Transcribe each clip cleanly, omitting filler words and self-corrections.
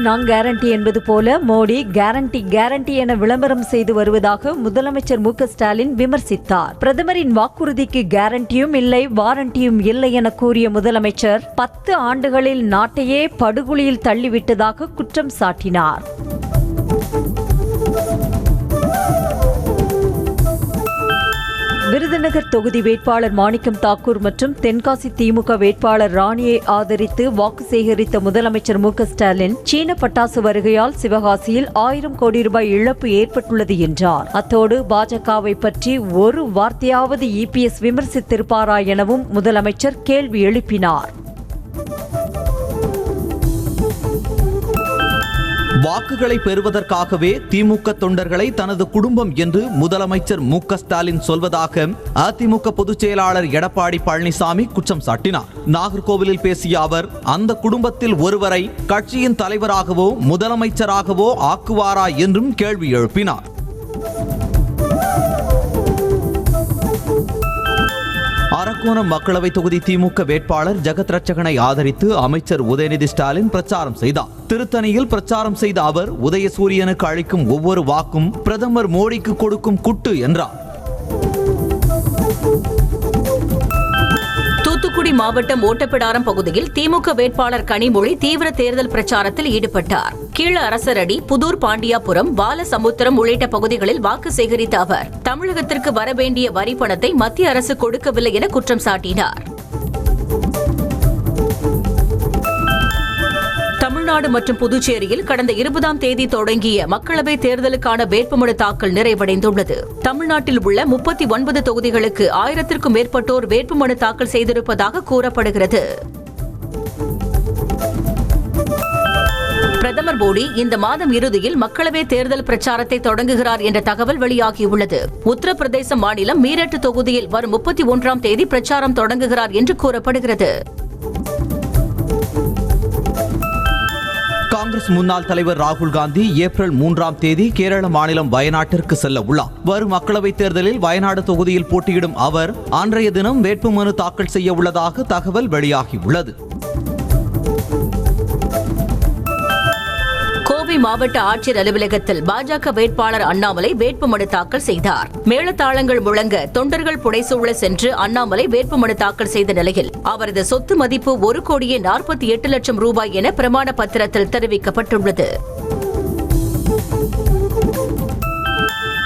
நான் கேரண்டி என்பது போல மோடி கேரண்டி என விளம்பரம் செய்து வருவதாக முதலமைச்சர் மு க ஸ்டாலின் விமர்சித்தார். பிரதமரின் வாக்குறுதிக்கு கேரண்டியும் இல்லை, வாரண்டியும் இல்லை என கூறிய முதலமைச்சர் 10 ஆண்டுகளில் நாட்டையே படுகொலியில் தள்ளிவிட்டதாக குற்றம் சாட்டினார். விருதுநகர் தொகுதி வேட்பாளர் மாணிக்கம் தாக்கூர் மற்றும் தென்காசி திமுக வேட்பாளர் ராணியை ஆதரித்து வாக்கு சேகரித்த முதலமைச்சர் மு க ஸ்டாலின் சீன பட்டாசு வருகையால் சிவகாசியில் 1000 கோடி ரூபாய் இழப்பு ஏற்பட்டுள்ளது என்றார். அத்தோடு பாஜகவை பற்றி ஒரு வார்த்தையாவது EPS விமர்சித்திருப்பாரா எனவும் முதலமைச்சர் கேள்வி எழுப்பினார். வாக்குகளை பெறுவதற்காகவே திமுக தொண்டர்களை தனது குடும்பம் என்று முதலமைச்சர் மு க ஸ்டாலின் சொல்வதாக அதிமுக பொதுச் செயலாளர் எடப்பாடி பழனிசாமி குற்றம் சாட்டினார். நாகர்கோவிலில் பேசிய அவர், அந்த குடும்பத்தில் ஒருவரை கட்சியின் தலைவராகவோ முதலமைச்சராகவோ ஆக்குவாரா என்றும் கேள்வி எழுப்பினார். அரக்கோணம் மக்களவை தொகுதி திமுக வேட்பாளர் ஜெகத் ரட்சகனை ஆதரித்து அமைச்சர் உதயநிதி ஸ்டாலின் பிரச்சாரம் செய்தார். திருத்தணியில் பிரச்சாரம் செய்த அவர், உதயசூரியனுக்கு அளிக்கும் ஒவ்வொரு வாக்கும் பிரதமர் மோடிக்கு கொடுக்கும் குட்டு என்றார். தூத்துக்குடி மாவட்டம் ஓட்டப்பிடாரம் பகுதியில் திமுக வேட்பாளர் கனிமொழி தீவிர தேர்தல் பிரச்சாரத்தில் ஈடுபட்டார். கீழ அரசரடி, புதூர் பாண்டியாபுரம், பாலசமுத்திரம் உள்ளிட்ட பகுதிகளில் வாக்கு சேகரித்த அவர் தமிழகத்திற்கு வரவேண்டிய வரி பணத்தை மத்திய அரசு கொடுக்கவில்லை என குற்றம் சாட்டினார். தமிழ்நாடு மற்றும் புதுச்சேரியில் கடந்த 20ஆம் தேதி தொடங்கிய மக்களவை தேர்தலுக்கான வேட்புமனு தாக்கல் நிறைவடைந்துள்ளது. தமிழ்நாட்டில் உள்ள 39 தொகுதிகளுக்கு 1000க்கும் மேற்பட்டோர் வேட்புமனு தாக்கல் செய்திருப்பதாக கூறப்படுகிறது. பிரதமர் மோடி இந்த மாதம் இறுதியில் மக்களவை தேர்தல் பிரச்சாரத்தை தொடங்குகிறார் என்ற தகவல் வெளியாகியுள்ளது. உத்தரப்பிரதேச மாநிலம் மீரட் தொகுதியில் வரும் 31ஆம் தேதி பிரச்சாரம் தொடங்குகிறார் என்று கூறப்படுகிறது. காங்கிரஸ் முன்னாள் தலைவர் ராகுல் காந்தி ஏப்ரல் 3ஆம் தேதி கேரள மாநிலம் வயநாட்டிற்கு செல்ல உள்ளார். வரும் மக்களவைத் தேர்தலில் வயநாடு தொகுதியில் போட்டியிடும் அவர் அன்றைய தினம் வேட்புமனு தாக்கல் செய்ய உள்ளதாக தகவல் வெளியாகியுள்ளது. கோவை மாவட்ட ஆட்சியர் அலுவலகத்தில் பாஜக வேட்பாளர் அண்ணாமலை வேட்புமனு தாக்கல் செய்தார். மேளதாளங்கள் முழங்க தொண்டர்கள் புடைசூழ சென்று அண்ணாமலை வேட்புமனு தாக்கல் செய்த நிலையில் அவரது சொத்து மதிப்பு 1,48,00,000 ரூபாய் என பிரமாண பத்திரத்தில் தெரிவிக்கப்பட்டுள்ளது.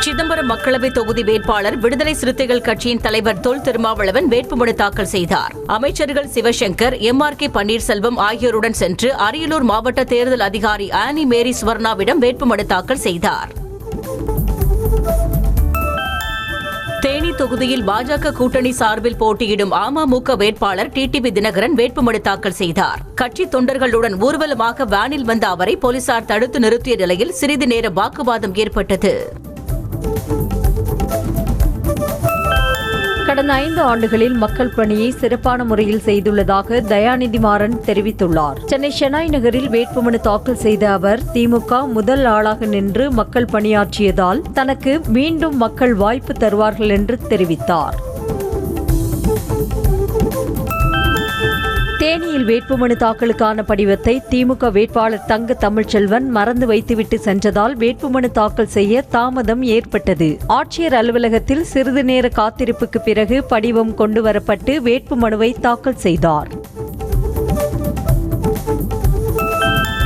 சிதம்பரம் மக்களவை தொகுதி வேட்பாளர் விடுதலை சிறுத்தைகள் கட்சியின் தலைவர் தொல் திருமாவளவன் வேட்புமனு தாக்கல் செய்தார். அமைச்சர்கள் சிவசங்கர், MRK பன்னீர்செல்வம் ஆகியோருடன் சென்று அரியலூர் மாவட்ட தேர்தல் அதிகாரி ஆனி மேரி சுவர்ணாவிடம் வேட்புமனு தாக்கல் செய்தார். தேனி தொகுதியில் பாஜக கூட்டணி சார்பில் போட்டியிடும் அமமுக வேட்பாளர் டிடிவி தினகரன் வேட்புமனு தாக்கல் செய்தார். கட்சி தொண்டர்களுடன் ஊர்வலமாக வேனில் வந்த அவரை போலீசார் தடுத்து நிறுத்திய நிலையில் சிறிது நேர வாக்குவாதம் ஏற்பட்டது. கடந்த 5 ஆண்டுகளில் மக்கள் பணியை சிறப்பான முறையில் செய்துள்ளதாக தயாநிதி மாறன் தெரிவித்துள்ளார். சென்னை ஷெனாய் நகரில் வேட்புமனு தாக்கல் செய்த அவர், திமுக முதல் ஆளாக நின்று மக்கள் பணியாற்றியதால் தனக்கு மீண்டும் மக்கள் வாய்ப்பு தருவார்கள் என்று தெரிவித்தார். தேனியில் வேட்புமனு தாக்கலுக்கான படிவத்தை திமுக வேட்பாளர் தங்க தமிழ்ச்செல்வன் மறந்து வைத்துவிட்டு சென்றதால் வேட்புமனு தாக்கல் செய்ய தாமதம் ஏற்பட்டது. ஆட்சியர் அலுவலகத்தில் சிறிது நேர காத்திருப்புக்கு பிறகு படிவம் கொண்டுவரப்பட்டு வேட்புமனுவை தாக்கல் செய்தார்.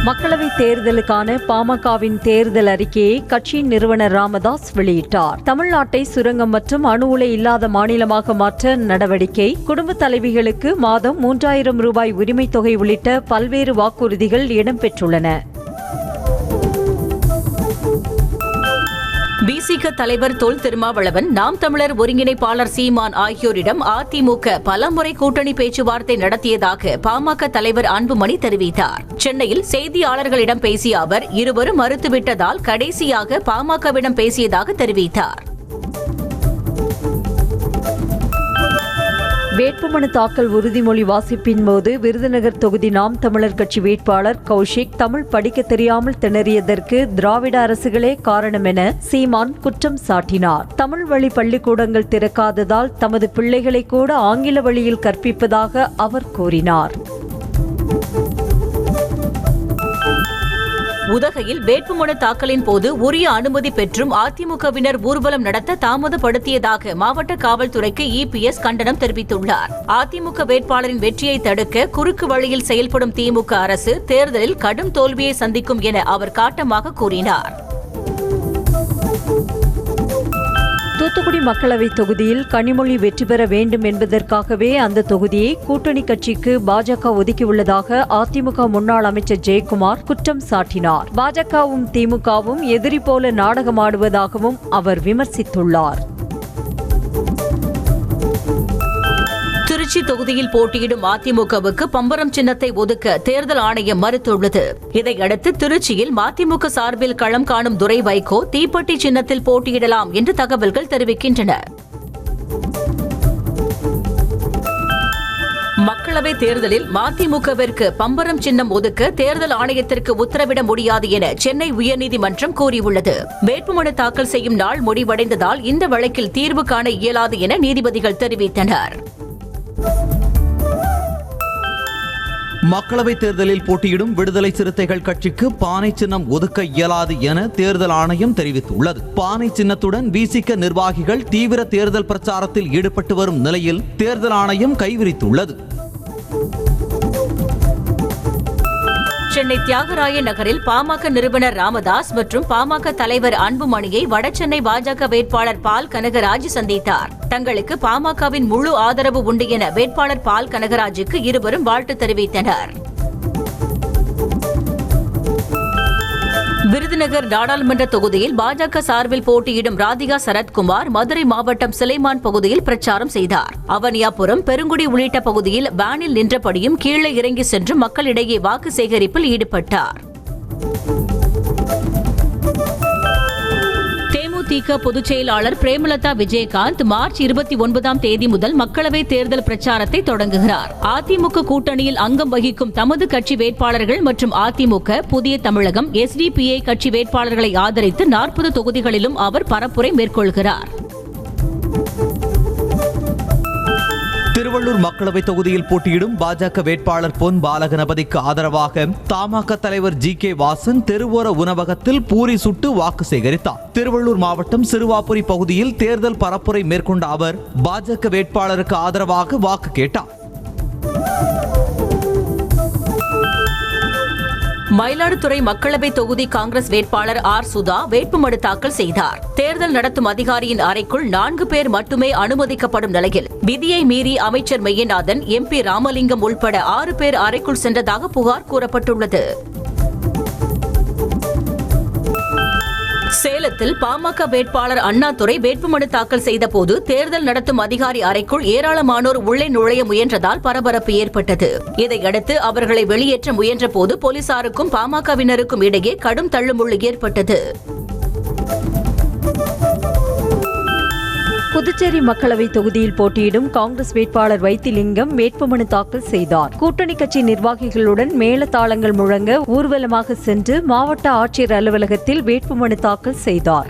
மக்களவைத் தேர்தலுக்கான பாமகவின் தேர்தல் அறிக்கையை கட்சியின் நிறுவனர் ராமதாஸ் வெளியிட்டார். தமிழ்நாட்டை சுரங்கம் மற்றும் அணு உலை இல்லாத மாநிலமாக மாற்ற நடவடிக்கை, குடும்ப தலைவிகளுக்கு மாதம் 3000 ரூபாய் உரிமைத் தொகை உள்ளிட்ட பல்வேறு வாக்குறுதிகள் இடம்பெற்றுள்ளன. பிசிக தலைவர் தொல் திருமாவளவன், நாம் தமிழர் ஒருங்கிணைப்பாளர் சீமான் ஆகியோரிடம் அதிமுக பலமுறை கூட்டணி பேச்சுவார்த்தை நடத்தியதாக பாமக தலைவர் அன்புமணி தெரிவித்தார். சென்னையில் செய்தியாளர்களிடம் பேசிய அவர், இருவரும் மறுத்துவிட்டதால் கடைசியாக பாமகவிடம் பேசியதாக தெரிவித்தார். வேட்புமனு தாக்கல் உறுதிமொழி வாசிப்பின் போது விருதுநகர் தொகுதி நாம் தமிழர் கட்சி வேட்பாளர் கௌஷிக் தமிழ் படிக்க தெரியாமல் திணறியதற்கு திராவிட அரசுகளே காரணம் என சீமான் குற்றம் சாட்டினார். தமிழ் வழி பள்ளிக்கூடங்கள் திறக்காததால் தமது பிள்ளைகளை கூட ஆங்கில வழியில் கற்பிப்பதாக அவர் கூறினார். உதகையில் வேட்புமனு தாக்கலின் போது உரிய அனுமதி பெற்றும் அதிமுகவினர் ஊர்வலம் நடத்த தாமதப்படுத்தியதாக மாவட்ட காவல்துறைக்கு இபிஎஸ் கண்டனம் தெரிவித்துள்ளார். அதிமுக வேட்பாளரின் வெற்றியை தடுக்க குறுக்கு வழியில் செயல்படும் திமுக அரசு தேர்தலில் கடும் தோல்வியை சந்திக்கும் என அவர் காட்டமாக கூறினார். தூத்துக்குடி மக்களவைத் தொகுதியில் கனிமொழி வெற்றி பெற வேண்டும் என்பதற்காகவே அந்த தொகுதியை கூட்டணி கட்சிக்கு பாஜக ஒதுக்கியுள்ளதாக அதிமுக முன்னாள் அமைச்சர் ஜெயக்குமார் குற்றம் சாட்டினார். பாஜகவும் திமுகவும் எதிரி போல நாடகமாடுவதாகவும் அவர் விமர்சித்துள்ளார். திருச்சி தொகுதியில் போட்டியிடும் அதிமுகவுக்கு பம்பரம் சின்னத்தை ஒதுக்க தேர்தல் ஆணையம் மறுத்துள்ளது. இதையடுத்து திருச்சியில் மதிமுக சார்பில் களம் காணும் துரை வைகோ தீப்பெட்டி சின்னத்தில் போட்டியிடலாம் என்று தகவல்கள் தெரிவிக்கின்றன. மக்களவைத் தேர்தலில் மதிமுகவிற்கு பம்பரம் சின்னம் ஒதுக்க தேர்தல் ஆணையத்திற்கு உத்தரவிட முடியாது என சென்னை உயர்நீதிமன்றம் கூறியுள்ளது. வேட்புமனு தாக்கல் செய்யும் நாள் முடிவடைந்ததால் இந்த வழக்கில் தீர்வு காண இயலாது என நீதிபதிகள் தெரிவித்தனர். மக்களவைத் தேர்தலில் போட்டியிடும் விடுதலை சிறுத்தைகள் கட்சிக்கு பானை சின்னம் ஒதுக்க இயலாது என தேர்தல் ஆணையம் தெரிவித்துள்ளது. பானை சின்னத்துடன் விசிக நிர்வாகிகள் தீவிர தேர்தல் பிரச்சாரத்தில் ஈடுபட்டு வரும் நிலையில் தேர்தல் ஆணையம் கைவிரித்துள்ளது. சென்னை தியாகராய நகரில் பாமக நிறுவனர் ராமதாஸ் மற்றும் பாமக தலைவர் அன்புமணியை வடசென்னை பாஜக வேட்பாளர் பால் கனகராஜ் சந்தித்தார். தங்களுக்கு பாமகவின் முழு ஆதரவு உண்டு என வேட்பாளர் பால் கனகராஜுக்கு இருவரும் வாழ்த்து தெரிவித்தனர். விருதுநகர் நாடாளுமன்ற தொகுதியில் பாஜக சார்பில் போட்டியிடும் ராதிகா சரத்குமார் மதுரை மாவட்டம் சிலைமான் பகுதியில் பிரச்சாரம் செய்தார். அவனியாபுரம், பெருங்குடி உள்ளிட்ட பகுதியில் வேனில் நின்றபடியும் கீழே இறங்கி சென்று மக்களிடையே வாக்கு சேகரிப்பில் ஈடுபட்டார். தேமுதிக பொதுச் செயலாளர் பிரேமலதா விஜயகாந்த் மார்ச் 29ஆம் தேதி முதல் மக்களவைத் தேர்தல் பிரச்சாரத்தை தொடங்குகிறார். அதிமுக கூட்டணியில் அங்கம் வகிக்கும் தமது கட்சி வேட்பாளர்கள் மற்றும் அதிமுக, புதிய தமிழகம், SDPI கட்சி வேட்பாளர்களை ஆதரித்து 40 தொகுதிகளிலும் அவர் பரப்புரை மேற்கொள்கிறார். திருவள்ளூர் மக்களவை தொகுதியில் போட்டியிடும் பாஜக வேட்பாளர் பொன் பாலகணபதிக்கு ஆதரவாக தமாக தலைவர் GK வாசன் தெருவோர உணவகத்தில் பூரி சுட்டு வாக்கு சேகரித்தார். திருவள்ளூர் மாவட்டம் சிறுவாபுரி பகுதியில் தேர்தல் பரப்புரை மேற்கொண்ட அவர் பாஜக வேட்பாளருக்கு ஆதரவாக வாக்கு கேட்டார். மயிலாடுதுறை மக்களவை தொகுதி காங்கிரஸ் வேட்பாளர் R. சுதா வேட்புமனு தாக்கல் செய்தார். தேர்தல் நடத்தும் அதிகாரியின் அறைக்குள் 4 பேர் மட்டுமே அனுமதிக்கப்படும் நிலையில் விதியை மீறி அமைச்சர் மெய்யநாதன், MP ராமலிங்கம் உள்பட 6 பேர் அறைக்குள் சென்றதாக புகார் கூறப்பட்டுள்ளது. சேலத்தில் பாமக வேட்பாளர் அண்ணாதுரை வேட்புமனு தாக்கல் செய்தபோது தேர்தல் நடத்தும் அதிகாரி அறைக்குள் ஏராளமானோர் உள்ளே நுழைய முயன்றதால் பரபரப்பு ஏற்பட்டது. இதையடுத்து அவர்களை வெளியேற்ற முயன்றபோது போலீசாருக்கும் பாமகவினருக்கும் இடையே கடும் தள்ளுமுள்ளு ஏற்பட்டது. புதுச்சேரி மக்களவை தொகுதியில் போட்டியிடும் காங்கிரஸ் வேட்பாளர் வைத்திலிங்கம் வேட்புமனு தாக்கல் செய்தார். கூட்டணி கட்சி நிர்வாகிகளுடன் மேளதாளங்கள் முழங்க ஊர்வலமாக சென்று மாவட்ட ஆட்சியர் அலுவலகத்தில் வேட்புமனு தாக்கல் செய்தார்.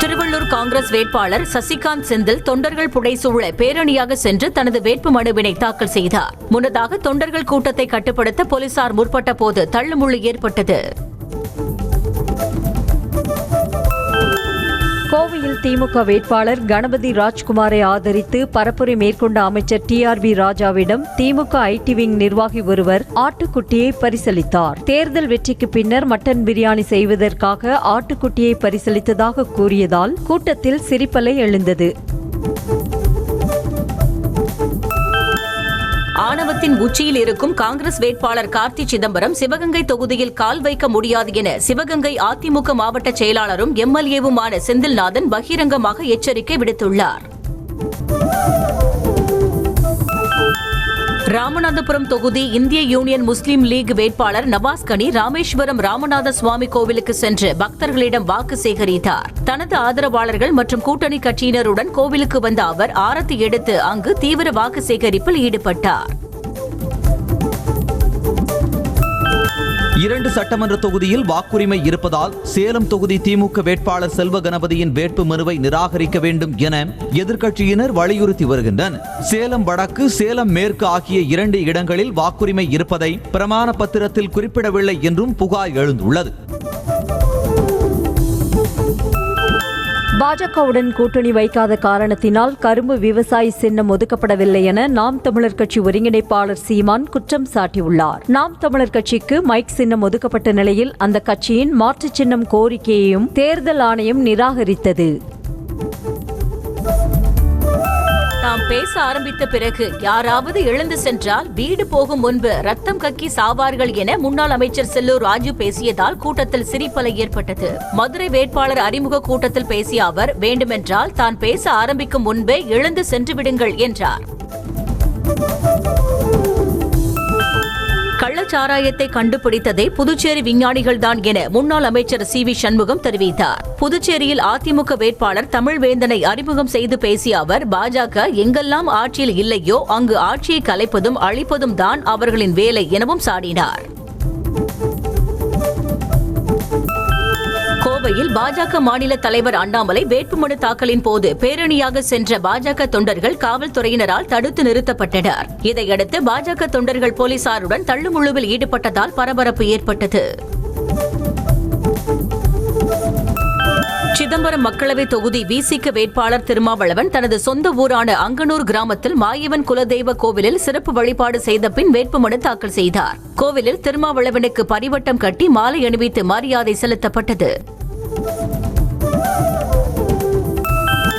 திருவள்ளூர் காங்கிரஸ் வேட்பாளர் சசிகாந்த் செந்தில் தொண்டர்கள் புடைசூழ பேரணியாக சென்று தனது வேட்புமனுவினை தாக்கல் செய்தார். முன்னதாக தொண்டர்கள் கூட்டத்தை கட்டுப்படுத்த போலீசார் முற்பட்ட போது தள்ளுமுள்ளு ஏற்பட்டது. கோவையில் திமுக வேட்பாளர் கணபதி ராஜ்குமாரை ஆதரித்து பரப்புரை மேற்கொண்ட அமைச்சர் TRB ராஜாவிடம் திமுக IT விங் நிர்வாகி ஒருவர் ஆட்டுக்குட்டியை பரிசளித்தார். தேர்தல் வெற்றிக்கு பின்னர் மட்டன் பிரியாணி செய்வதற்காக ஆட்டுக்குட்டியை பரிசளித்ததாக கூறியதால் கூட்டத்தில் சிரிப்பலை எழுந்தது. ஆணவத்தின் உச்சியில் இருக்கும் காங்கிரஸ் வேட்பாளர் கார்த்தி சிதம்பரம் சிவகங்கை தொகுதியில் கால் வைக்க முடியாது என சிவகங்கை அதிமுக மாவட்ட செயலாளரும் MLA-வுமான செந்தில்நாதன் பகிரங்கமாக எச்சரிக்கை விடுத்துள்ளார். ராமநாதபுரம் தொகுதி இந்திய யூனியன் முஸ்லீம் லீக் வேட்பாளர் நவாஸ் கனி ராமேஸ்வரம் ராமநாத சுவாமி கோவிலுக்கு சென்று பக்தர்களிடம் வாக்கு சேகரித்தார். தனது ஆதரவாளர்கள் மற்றும் கூட்டணி கட்சியினருடன் கோவிலுக்கு வந்த அவர் ஆரத்தி எடுத்து அங்கு தீவிர வாக்கு சேகரிப்பில் ஈடுபட்டார். 2 சட்டமன்ற தொகுதியில் வாக்குரிமை இருப்பதால் சேலம் தொகுதி திமுக வேட்பாளர் செல்வ கணபதியின் வேட்பு மனுவை நிராகரிக்க வேண்டும் என எதிர்க்கட்சியினர் வலியுறுத்தி வருகின்றனர். சேலம் வடக்கு, சேலம் மேற்கு ஆகிய 2 இடங்களில் வாக்குரிமை இருப்பதை பிரமாண பத்திரத்தில் குறிப்பிடவில்லை என்றும் புகார் எழுந்துள்ளது. பாஜகவுடன் கூட்டணி வைக்காத காரணத்தினால் கரும்பு விவசாயி சின்னம் ஒதுக்கப்படவில்லை என நாம் தமிழர் கட்சி ஒருங்கிணைப்பாளர் சீமான் குற்றம் சாட்டியுள்ளார். நாம் தமிழர் கட்சிக்கு மைக் சின்னம் ஒதுக்கப்பட்ட நிலையில் அந்த கட்சியின் மாற்று சின்னம் கோரிக்கையையும் தேர்தல் ஆணையம் நிராகரித்தது. தாம் பேச ஆரம்பித்த பிறகு யாராவது எழுந்து சென்றால் வீடு போகும் முன்பு ரத்தம் கக்கி சாவார்கள் என முன்னாள் அமைச்சர் செல்லூர் ராஜு பேசியதால் கூட்டத்தில் சிரிப்பலை ஏற்பட்டது. மதுரை வேட்பாளர் அறிமுக கூட்டத்தில் பேசிய அவர், வேண்டுமென்றால் தான் பேச ஆரம்பிக்கும் முன்பே எழுந்து சென்று விடுங்கள் என்றார். கள்ளச்சாராயத்தை கண்டுபிடித்ததே புதுச்சேரி விஞ்ஞானிகள்தான் என முன்னாள் அமைச்சர் CV சண்முகம் தெரிவித்தார். புதுச்சேரியில் அதிமுக வேட்பாளர் தமிழ்வேந்தனை அறிமுகம் செய்து பேசிய அவர், பாஜக எங்கெல்லாம் ஆட்சியில் இல்லையோ அங்கு ஆட்சியை கலைப்பதும் அழிப்பதும் தான் அவர்களின் வேலை எனவும் சாடினார். கோவையில் பாஜக மாநில தலைவர் அண்ணாமலை வேட்புமனு தாக்கலின் போது பேரணியாக சென்ற பாஜக தொண்டர்கள் காவல்துறையினரால் தடுத்து நிறுத்தப்பட்டனர். இதையடுத்து பாஜக தொண்டர்கள் போலீசாருடன் தள்ளுமுள்ளுவில் ஈடுபட்டதால் பரபரப்பு ஏற்பட்டது. சிதம்பரம் மக்களவை தொகுதி விசிக வேட்பாளர் திருமாவளவன் தனது சொந்த ஊரான அங்கனூர் கிராமத்தில் மாயவன் குலதெய்வ கோவிலில் சிறப்பு வழிபாடு செய்த பின் வேட்புமனு தாக்கல் செய்தார். கோவிலில் திருமாவளவனுக்கு பரிவட்டம் கட்டி மாலை அணிவித்து மரியாதை செலுத்தப்பட்டது.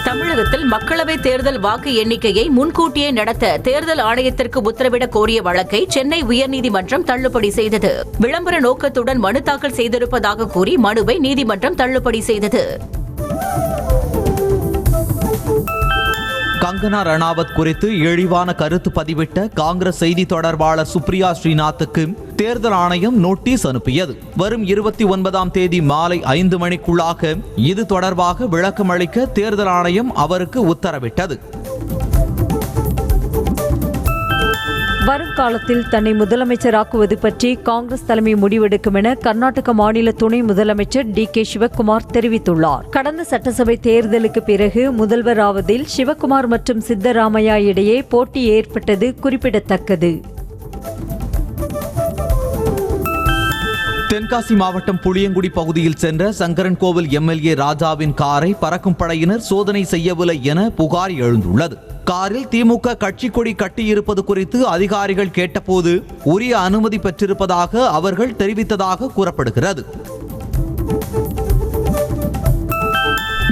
தமிழகத்தில் மக்களவை தேர்தல் வாக்கு எண்ணிக்கையை முன்கூட்டியே நடத்த தேர்தல் ஆணையத்திற்கு உத்தரவிட கோரிய வழக்கை சென்னை உயர்நீதிமன்றம் தள்ளுபடி செய்தது. விளம்பர நோக்கத்துடன் மனு தாக்கல் செய்திருப்பதாக கூறி மனுவை நீதிமன்றம் தள்ளுபடி செய்தது. கங்கனா ரணாவத் குறித்து இழிவான கருத்து பதிவிட்ட காங்கிரஸ் செய்தி தொடர்பாளர் சுப்ரியா ஸ்ரீநாத்துக்கு தேர்தல் ஆணையம் நோட்டீஸ் அனுப்பியது. வரும் 29ஆம் தேதி மாலை 5 மணிக்குள்ளாக இது தொடர்பாக விளக்கம் அளிக்க தேர்தல் ஆணையம் அவருக்கு உத்தரவிட்டது. வருங்காலத்தில் தன்னை முதலமைச்சராக்குவது பற்றி காங்கிரஸ் தலைமை முடிவெடுக்கும் என கர்நாடக மாநில துணை முதலமைச்சர் DK சிவக்குமார் தெரிவித்துள்ளார். கடந்த சட்டசபை தேர்தலுக்கு பிறகு முதல்வராவதில் சிவக்குமார் மற்றும் சித்தராமையா இடையே போட்டி ஏற்பட்டது குறிப்பிடத்தக்கது. தென்காசி மாவட்டம் புளியங்குடி பகுதியில் சென்ற சங்கரன்கோவில் MLA ராஜாவின் காரை பறக்கும் படையினர் சோதனை செய்யவில்லை என புகார் எழுந்துள்ளது. காரில் திமுக கட்சி கொடி கட்டியிருப்பது குறித்து அதிகாரிகள் கேட்டபோது உரிய அனுமதி பெற்றிருப்பதாக அவர்கள் தெரிவித்ததாக கூறப்படுகிறது.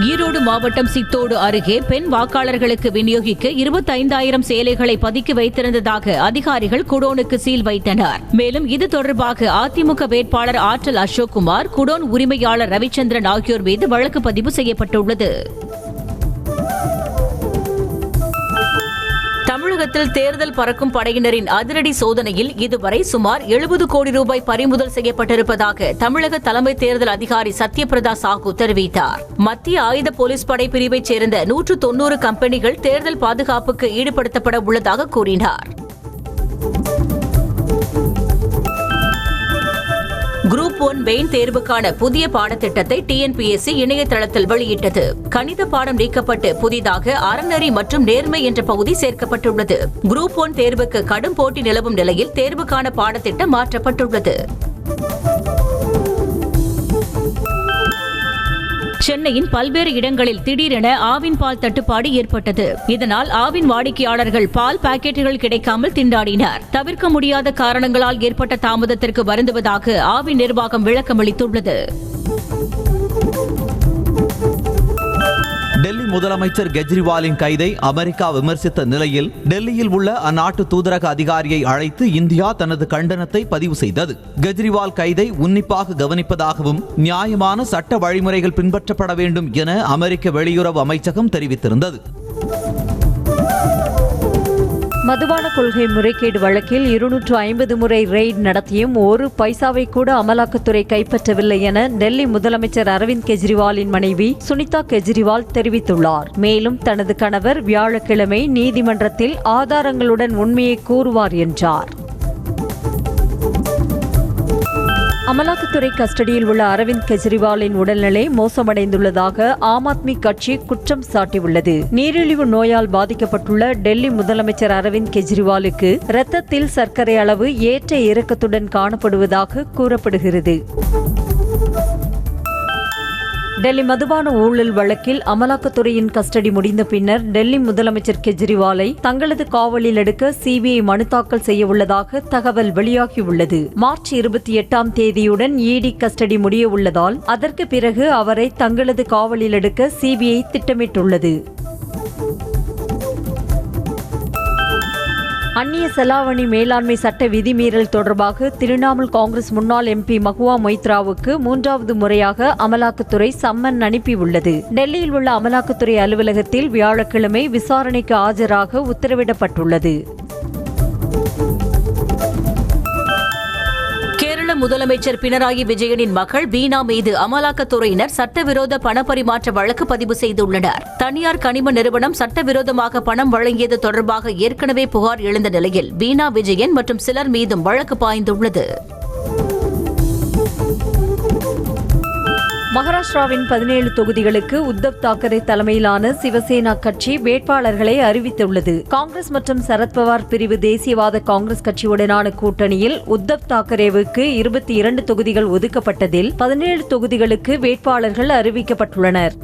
ஈரோடு மாவட்டம் சித்தோடு அருகே பெண் வாக்காளர்களுக்கு விநியோகிக்க 25,000 சேலைகளை பதுக்கி வைத்திருந்ததாக அதிகாரிகள் குடோனுக்கு சீல் வைத்தனர். மேலும் இது தொடர்பாக அதிமுக வேட்பாளர் ஆற்றல் அசோக்குமார், குடோன் உரிமையாளர் ரவிச்சந்திரன் ஆகியோர் மீது வழக்கு பதிவு செய்யப்பட்டுள்ளது. தமிழகத்தில் தேர்தல் பறக்கும் படையினரின் அதிரடி சோதனையில் இதுவரை சுமார் 70 கோடி ரூபாய் பறிமுதல் செய்யப்பட்டிருப்பதாக தமிழக தலைமை தேர்தல் அதிகாரி சத்யபிரதா சாஹூ தெரிவித்தார். மத்திய ஆயுத போலீஸ் படை பிரிவைச் சேர்ந்த 190 கம்பெனிகள் தேர்தல் பாதுகாப்புக்கு ஈடுபடுத்தப்பட உள்ளதாக கூறினார். குரூப் 1 மெயின் தேர்வுக்கான புதிய பாடத்திட்டத்தை TNPSC இணையதளத்தில் வெளியிட்டது. கணித பாடம் நீக்கப்பட்டு புதிதாக அறநெறி மற்றும் நேர்மை என்ற பகுதி சேர்க்கப்பட்டுள்ளது. குரூப் 1 தேர்வுக்கு கடும் போட்டி நிலவும் நிலையில் தேர்வுக்கான பாடத்திட்டம் மாற்றப்பட்டுள்ளது. சென்னையின் பல்வேறு இடங்களில் திடீரென ஆவின் பால் தட்டுப்பாடு ஏற்பட்டது. இதனால் ஆவின் வாடிக்கையாளர்கள் பால் பாக்கெட்டுகள் கிடைக்காமல் திண்டாடினர். தவிர்க்க முடியாத காரணங்களால் ஏற்பட்ட தாமதத்திற்கு வருந்துவதாக ஆவின் நிர்வாகம் விளக்கமளித்துள்ளது. டெல்லி முதலமைச்சர் கெஜ்ரிவாலின் கைதை அமெரிக்கா விமர்சித்த நிலையில் டெல்லியில் உள்ள அந்நாட்டு தூதரக அதிகாரியை அழைத்து இந்தியா தனது கண்டனத்தை பதிவு செய்தது. கெஜ்ரிவால் கைதை உன்னிப்பாக கவனிப்பதாகவும் நியாயமான சட்ட வழிமுறைகள் பின்பற்றப்பட வேண்டும் என அமெரிக்க வெளியுறவு அமைச்சகம் தெரிவித்திருந்தது. மதுபான கொள்கை முறைகேடு வழக்கில் 250 முறை ரெய்டு நடத்தியும் ஒரு பைசாவை கூட அமலாக்கத்துறை கைப்பற்றவில்லை என டெல்லி முதலமைச்சர் அரவிந்த் கெஜ்ரிவாலின் மனைவி சுனிதா கெஜ்ரிவால் தெரிவித்துள்ளார். மேலும் தனது கணவர் வியாழக்கிழமை நீதிமன்றத்தில் ஆதாரங்களுடன் உண்மையை கூறுவார் என்றார். அமலாக்கத்துறை கஸ்டடியில் உள்ள அரவிந்த் கெஜ்ரிவாலின் உடல்நிலை மோசமடைந்துள்ளதாக ஆம் ஆத்மி கட்சி குற்றம் சாட்டியுள்ளது. நீரிழிவு நோயால் பாதிக்கப்பட்டுள்ள டெல்லி முதலமைச்சர் அரவிந்த் கெஜ்ரிவாலுக்கு இரத்தத்தில் சர்க்கரை அளவு ஏற்ற இறக்கத்துடன் காணப்படுவதாக கூறப்படுகிறது. டெல்லி மதுபான ஊழல் வழக்கில் அமலாக்கத்துறையின் கஸ்டடி முடிந்த பின்னர் டெல்லி முதலமைச்சர் கெஜ்ரிவாலை தங்களது காவலில் எடுக்க சிபிஐ மனு தாக்கல் செய்ய உள்ளதாக தகவல் வெளியாகியுள்ளது. மார்ச் 28ஆம் தேதியுடன் இடி கஸ்டடி முடிய உள்ளதால் அதற்கு பிறகு அவரை தங்களது காவலில் எடுக்க சிபிஐ திட்டமிட்டுள்ளது. அந்நிய செலாவணி மேலாண்மை சட்ட விதிமீறல் தொடர்பாக திரிணாமுல் காங்கிரஸ் முன்னாள் எம்பி மகுவா மொய்த்ராவுக்கு 3வது முறையாக அமலாக்கத்துறை சம்மன் அனுப்பியுள்ளது. டெல்லியில் உள்ள அமலாக்கத்துறை அலுவலகத்தில் வியாழக்கிழமை விசாரணைக்கு ஆஜராக உத்தரவிடப்பட்டுள்ளது. முதலமைச்சர் பினராயி விஜயனின் மகள் பீனா மீது அமலாக்கத்துறையினர் சட்டவிரோத பணப்பரிமாற்ற வழக்கு பதிவு செய்துள்ளனர். தனியார் கனிம நிறுவனம் சட்டவிரோதமாக பணம் வழங்கியது தொடர்பாக ஏற்கனவே புகார் எழுந்த நிலையில் பீனா விஜயன் மற்றும் சிலர் மீதும் வழக்கு பாய்ந்துள்ளது. மகாராஷ்டிராவின் 17 தொகுதிகளுக்கு உத்தவ் தாக்கரே தலைமையிலான சிவசேனா கட்சி வேட்பாளர்களை அறிவித்துள்ளது. காங்கிரஸ் மற்றும் சரத்பவார் பிரிவு தேசியவாத காங்கிரஸ் கட்சியுடனான கூட்டணியில் உத்தவ் தாக்கரேவுக்கு 22 தொகுதிகள் ஒதுக்கப்பட்டதில் 17 தொகுதிகளுக்கு வேட்பாளர்கள் அறிவிக்கப்பட்டுள்ளனர்.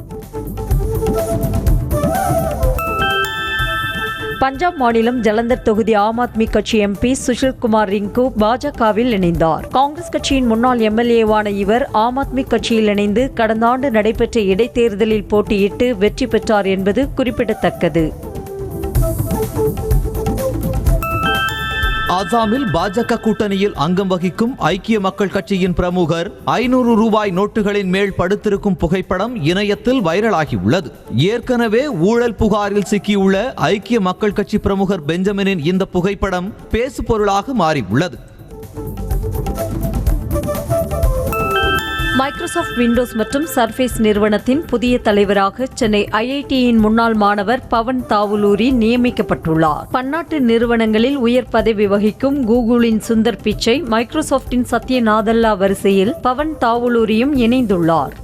பஞ்சாப் மாநிலம் ஜலந்தர் தொகுதி ஆம் ஆத்மி கட்சி எம்பி சுஷில் குமார் ரிங்கு பாஜகவில் இணைந்தார். காங்கிரஸ் கட்சியின் முன்னாள் எம்எல்ஏவான இவர் ஆம் ஆத்மி கட்சியில் இணைந்து கடந்த ஆண்டு நடைபெற்ற இடைத்தேர்தலில் போட்டியிட்டு வெற்றி பெற்றார் என்பது குறிப்பிடத்தக்கது. அசாமில் பாஜக கூட்டணியில் அங்கம் வகிக்கும் ஐக்கிய மக்கள் கட்சியின் பிரமுகர் 500 ரூபாய் நோட்டுகளின் மேல் படுத்திருக்கும் புகைப்படம் இணையத்தில் வைரலாகியுள்ளது. ஏற்கனவே ஊழல் புகாரில் சிக்கியுள்ள ஐக்கிய மக்கள் கட்சி பிரமுகர் பெஞ்சமினின் இந்த புகைப்படம் பேசுபொருளாக மாறியுள்ளது. மைக்ரோசாஃப்ட் விண்டோஸ் மற்றும் சர்ஃபேஸ் நிறுவனத்தின் புதிய தலைவராக சென்னை ஐஐடியின் முன்னாள் மாணவர் பவன் தாவுலூரி நியமிக்கப்பட்டுள்ளார். பன்னாட்டு நிறுவனங்களில் உயர் பதவி வகிக்கும் கூகுளின் சுந்தர் பிச்சை, மைக்ரோசாஃப்டின் சத்ய நாதல்லா வரிசையில் பவன் தாவுலூரியும் இணைந்துள்ளார்.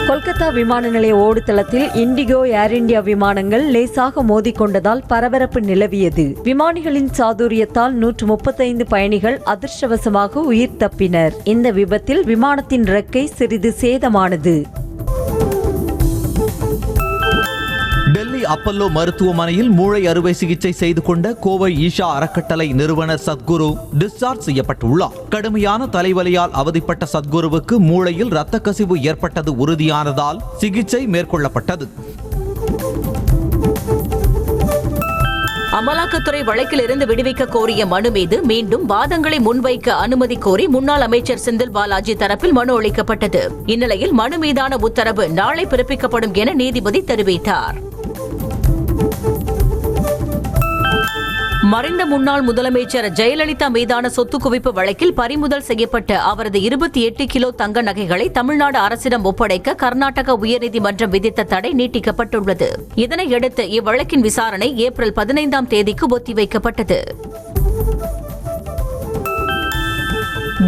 கொல்கத்தா விமான நிலைய ஓடுதளத்தில் இண்டிகோ ஏர் இந்தியா விமானங்கள் லேசாக மோதிக்கொண்டதால் பரபரப்பு நிலவியது. விமானிகளின் சாதுரியத்தால் 135 பயணிகள் அதிர்ஷ்டவசமாக உயிர் தப்பினர். இந்த விபத்தில் விமானத்தின் இறக்கை சிறிது சேதமானது. டெல்லி அப்பல்லோ மருத்துவமனையில் மூளை அறுவை சிகிச்சை செய்து கொண்ட கோவை ஈஷா அறக்கட்டளை நிறுவனர் சத்குரு டிஸ்சார்ஜ் செய்யப்பட்டுள்ளார். கடுமையான தலைவலியால் அவதிப்பட்ட சத்குருவுக்கு மூளையில் இரத்த கசிவு ஏற்பட்டது உறுதியானதால் சிகிச்சை மேற்கொள்ளப்பட்டது. அமலாக்கத்துறை வழக்கில் இருந்து விடுவிக்க கோரிய மனு மீது மீண்டும் வாதங்களை முன்வைக்க அனுமதி கோரி முன்னாள் அமைச்சர் செந்தில் பாலாஜி தரப்பில் மனு அளிக்கப்பட்டது. இந்நிலையில் மனு மீதான உத்தரவு நாளை பிறப்பிக்கப்படும் என நீதிபதி தெரிவித்தார். மறைந்த முன்னாள் முதலமைச்சர் ஜெயலலிதா மீதான சொத்து குவிப்பு வழக்கில் பறிமுதல் செய்யப்பட்ட அவரது 28 கிலோ தங்க நகைகளை தமிழ்நாடு அரசிடம் ஒப்படைக்க கர்நாடக உயர்நீதிமன்றம் விதித்த தடை நீட்டிக்கப்பட்டுள்ளது. இதனையடுத்து இவ்வழக்கின் விசாரணை ஏப்ரல் 15ஆம் தேதிக்கு ஒத்திவைக்கப்பட்டது.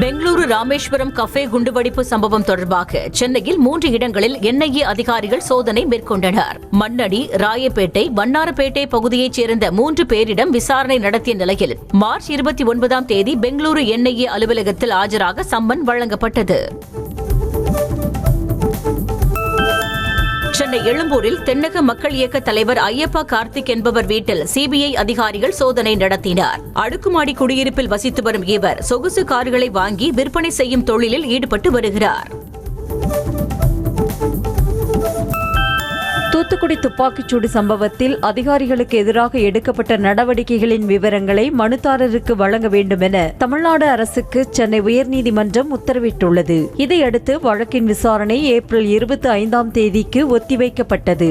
பெங்களூரு ராமேஸ்வரம் கஃபே குண்டுவெடிப்பு சம்பவம் தொடர்பாக சென்னையில் 3 இடங்களில் என்ஐஏ அதிகாரிகள் சோதனை மேற்கொண்டனர். மண்ணடி, ராயப்பேட்டை, வண்ணாரப்பேட்டை பகுதியைச் சேர்ந்த 3 பேரிடம் விசாரணை நடத்திய நிலையில் மார்ச் 29ஆம் தேதி பெங்களூரு என்ஐஏ அலுவலகத்தில் ஆஜராக சம்மன் வழங்கப்பட்டது. சென்னை எழும்பூரில் தென்னக மக்கள் இயக்க தலைவர் ஐயப்பா கார்த்திக் என்பவர் வீட்டில் சிபிஐ அதிகாரிகள் சோதனை நடத்தினார். அடுக்குமாடி குடியிருப்பில் வசித்து வரும் இவர் சொகுசு கார்களை வாங்கி விற்பனை செய்யும் தொழிலில் ஈடுபட்டு வருகிறார். தூத்துக்குடி துப்பாக்கிச்சூடு சம்பவத்தில் அதிகாரிகளுக்கு எதிராக எடுக்கப்பட்ட நடவடிக்கைகளின் விவரங்களை மனுதாரருக்கு வழங்க வேண்டும் என தமிழ்நாடு அரசுக்கு சென்னை உயர்நீதிமன்றம் உத்தரவிட்டுள்ளது. இதையடுத்து வழக்கின் விசாரணை ஏப்ரல் 25ஆம் தேதிக்கு ஒத்திவைக்கப்பட்டது.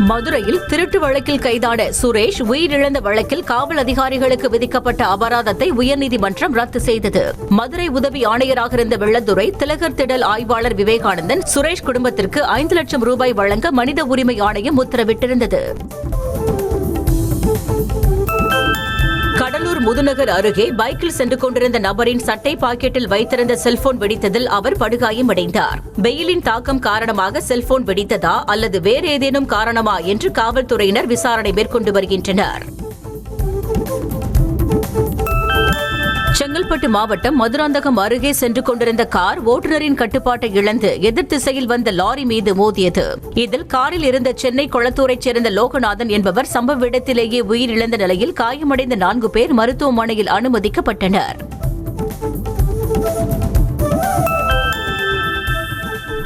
மதுரையில் திருட்டு வழக்கில் கைதான சுரேஷ் உயிரிழந்த வழக்கில் காவல் அதிகாரிகளுக்கு விதிக்கப்பட்ட அபராதத்தை உயர்நீதிமன்றம் ரத்து செய்தது. மதுரை உதவி ஆணையராக இருந்த வெள்ளத்துறை திலகர் திடல் ஆய்வாளர் விவேகானந்தன் சுரேஷ் குடும்பத்திற்கு 5 லட்சம் ரூபாய் வழங்க மனித உரிமை ஆணையம் உத்தரவிட்டிருந்தது. கடலூர் முதுநகர் அருகே பைக்கில் சென்று கொண்டிருந்த நபரின் சட்டை பாக்கெட்டில் வைத்திருந்த செல்போன் வெடித்ததில் அவர் படுகாயமடைந்தார். வெயிலின் தாக்கம் காரணமாக செல்போன் வெடித்ததா அல்லது வேறு ஏதேனும் காரணமா என்று காவல்துறையினர் விசாரணை மேற்கொண்டு வருகின்றனர். செங்கல்பட்டு மாவட்டம் மதுராந்தகம் அருகே சென்று கொண்டிருந்த கார் ஓட்டுநரின் கட்டுப்பாட்டை இழந்து எதிர் திசையில் வந்த லாரி மீது மோதியது. இதில் காரில் இருந்த சென்னை கொளத்தூரைச் சேர்ந்த லோகநாதன் என்பவர் சம்பவ இடத்திலேயே உயிரிழந்த நிலையில் காயமடைந்த 4 பேர் மருத்துவமனையில் அனுமதிக்கப்பட்டனர்.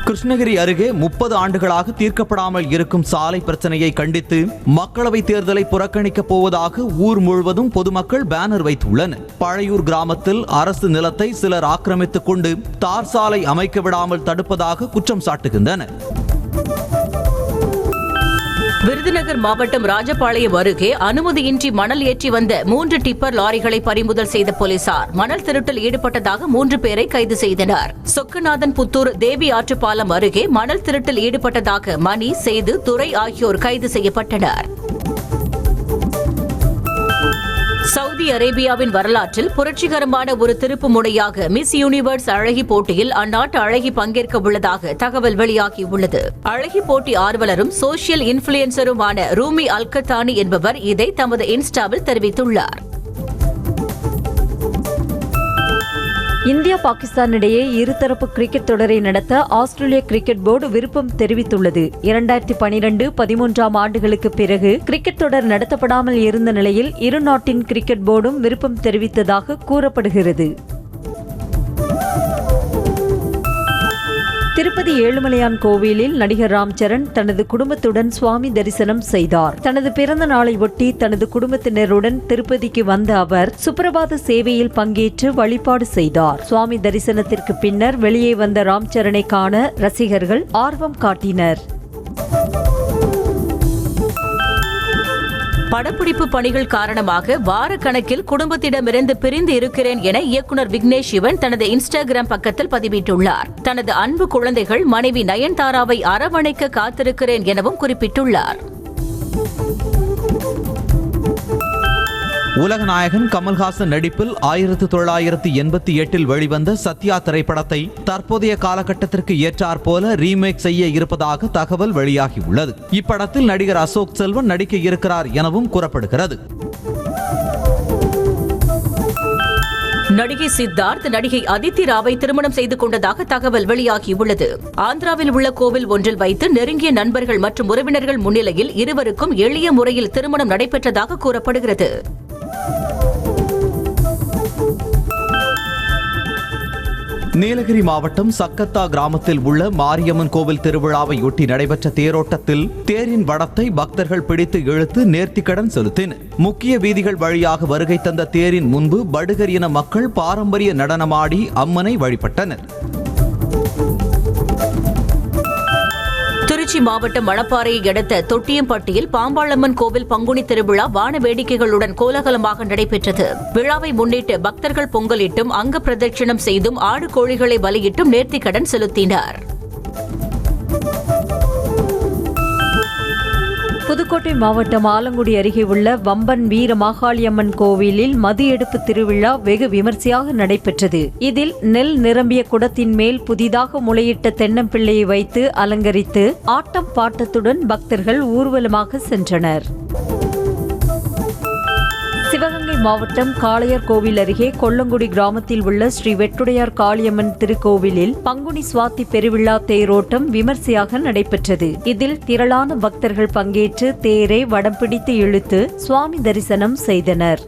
கிருஷ்ணகிரி அருகே 30 ஆண்டுகளாக தீர்க்கப்படாமல் இருக்கும் சாலை பிரச்சனையை கண்டித்து மக்களவைத் தேர்தலை புறக்கணிக்கப் போவதாக ஊர் முழுவதும் பொதுமக்கள் பேனர் வைத்துள்ளனர். பழையூர் கிராமத்தில் அரசு நிலத்தை சிலர் ஆக்கிரமித்துக் கொண்டு தார் சாலை அமைக்க விடாமல் தடுப்பதாக குற்றம் சாட்டுகின்றனர். விருதுநகர் மாவட்டம் ராஜபாளையம் அருகே அனுமதியின்றி மணல் ஏற்றி வந்த 3 டிப்பர் லாரிகளை பறிமுதல் செய்த போலீசார் மணல் திருட்டில் ஈடுபட்டதாக 3 பேரை கைது செய்தனர். சொக்கநாதன் புத்தூர் தேவி ஆற்றுப்பாலம் அருகே மணல் திருட்டில் ஈடுபட்டதாக மணி, சேது, துரை ஆகியோர் கைது செய்யப்பட்டனர். சவுதி அரேபியாவின் வரலாற்றில் புரட்சிகரமான ஒரு திருப்பு முனையாக மிஸ் யூனிவர்ஸ் அழகி போட்டியில் அந்நாட்டு அழகி பங்கேற்க உள்ளதாக தகவல் வெளியாகியுள்ளது. அழகி போட்டி ஆர்வலரும் சோசியல் இன்ஃபுளுன்சருமான ரூமி அல்கத்தானி என்பவர் இதை தமது இன்ஸ்டாவில் தெரிவித்துள்ளார். இந்தியா பாகிஸ்தான் இடையே இருதரப்பு கிரிக்கெட் தொடரை நடத்த ஆஸ்திரேலிய கிரிக்கெட் போர்டு விருப்பம் தெரிவித்துள்ளது. 2012-13 ஆண்டுகளுக்கு பிறகு கிரிக்கெட் தொடர் நடத்தப்படாமல் இருந்த நிலையில் இரு நாட்டின் கிரிக்கெட் போர்டும் விருப்பம் தெரிவித்ததாக கூறப்படுகிறது. திருப்பதி ஏழுமலையான் கோவிலில் நடிகர் ராம் சரண் தனது குடும்பத்துடன் சுவாமி தரிசனம் செய்தார். தனது பிறந்த நாளை ஒட்டி தனது குடும்பத்தினருடன் திருப்பதிக்கு வந்த அவர் சுப்ரபாத சேவையில் பங்கேற்று வழிபாடு செய்தார். சுவாமி தரிசனத்திற்கு பின்னர் வெளியே வந்த ராம் சரணை காண ரசிகர்கள் ஆர்வம் காட்டினர். படப்பிடிப்பு பணிகள் காரணமாக வார கணக்கில் குடும்பத்திடமிருந்து பிரிந்து இருக்கிறேன் என இயக்குநர் விக்னேஷ் சிவன் தனது இன்ஸ்டாகிராம் பக்கத்தில் பதிவிட்டுள்ளார். தனது அன்பு குழந்தைகள் மனைவி நயன்தாராவை அரவணைக்க காத்திருக்கிறேன் எனவும் குறிப்பிட்டுள்ளார். உலகநாயகன் கமல்ஹாசன் நடிப்பில் 1988 வெளிவந்த சத்யா திரைப்படத்தை தற்போதைய காலகட்டத்திற்கு ஏற்றாற்போல ரீமேக் செய்ய இருப்பதாக தகவல் வெளியாகியுள்ளது. இப்படத்தில் நடிகர் அசோக் செல்வன் நடிக்க இருக்கிறார் எனவும் கூறப்படுகிறது. நடிகை சித்தார்த் நடிகை அதித்தி ராவை திருமணம் செய்து கொண்டதாக தகவல் வெளியாகியுள்ளது. ஆந்திராவில் உள்ள கோவில் ஒன்றில் வைத்து நெருங்கிய நண்பர்கள் மற்றும் உறவினர்கள் முன்னிலையில் இருவருக்கும் எளிய முறையில் திருமணம் நடைபெற்றதாக கூறப்படுகிறது. நீலகிரி மாவட்டம் சக்கத்தா கிராமத்தில் உள்ள மாரியம்மன் கோவில் திருவிழாவையொட்டி நடைபெற்ற தேரோட்டத்தில் தேரின் வடத்தை பக்தர்கள் பிடித்து இழுத்து நேர்த்திக்கடன் செலுத்தினர். முக்கிய வீதிகள் வழியாக வருகை தந்த தேரின் முன்பு படுகர் இன மக்கள் பாரம்பரிய நடனமாடி அம்மனை வழிபட்டனர். திருச்சி மாவட்டம் மணப்பாறையை அடுத்த தொட்டியம்பட்டியில் பாம்பாளம்மன் கோவில் பங்குனி திருவிழா வான வேடிக்கைகளுடன் கோலாகலமாக நடைபெற்றது. விழாவை முன்னிட்டு பக்தர்கள் பொங்கலிட்டும் அங்க பிரதட்சணம் செய்தும் ஆடு கோழிகளை பலியிட்டும் நேர்த்திக்கடன் செலுத்தினர். புதுக்கோட்டை மாவட்டம் ஆலங்குடி அருகே உள்ள வம்பன் வீர மாகாளியம்மன் கோவிலில் மது எடுப்பு திருவிழா வெகு விமர்சையாக நடைபெற்றது. இதில் நெல் நிரம்பிய குடத்தின் மேல் புதிதாக முளையிட்ட தென்னம்பிள்ளையை வைத்து அலங்கரித்து ஆட்டம் பாட்டத்துடன் பக்தர்கள் ஊர்வலமாக சென்றனர். சிவகங்கை மாவட்டம் காளையார் கோவில் அருகே கொல்லங்குடி கிராமத்தில் உள்ள ஸ்ரீ வெட்டுடையார் காளியம்மன் திருக்கோவிலில் பங்குனி சுவாத்தி பெருவிழா தேரோட்டம் விமர்சையாக நடைபெற்றது. இதில் திரளான பக்தர்கள் பங்கேற்று தேரை வடம் பிடித்து இழுத்து சுவாமி தரிசனம் செய்தனர்.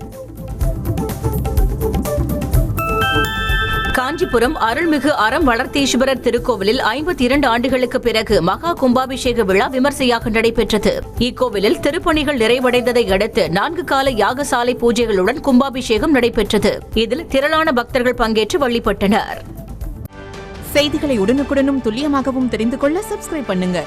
காஞ்சிபுரம் அருள்மிகு அறம் வளர்த்தீஸ்வரர் திருக்கோவிலில் 52 ஆண்டுகளுக்கு பிறகு மகா கும்பாபிஷேக விழா விமர்சையாக நடைபெற்றது. இக்கோவிலில் திருப்பணிகள் நிறைவடைந்ததை அடுத்து 4 கால யாகசாலை பூஜைகளுடன் கும்பாபிஷேகம் நடைபெற்றது. இதில் திரளான பக்தர்கள் பங்கேற்று வழிபட்டனர். செய்திகளை உடனுக்குடனும் துல்லியமாகவும் தெரிந்து கொள்ள சப்ஸ்கிரைப் பண்ணுங்க.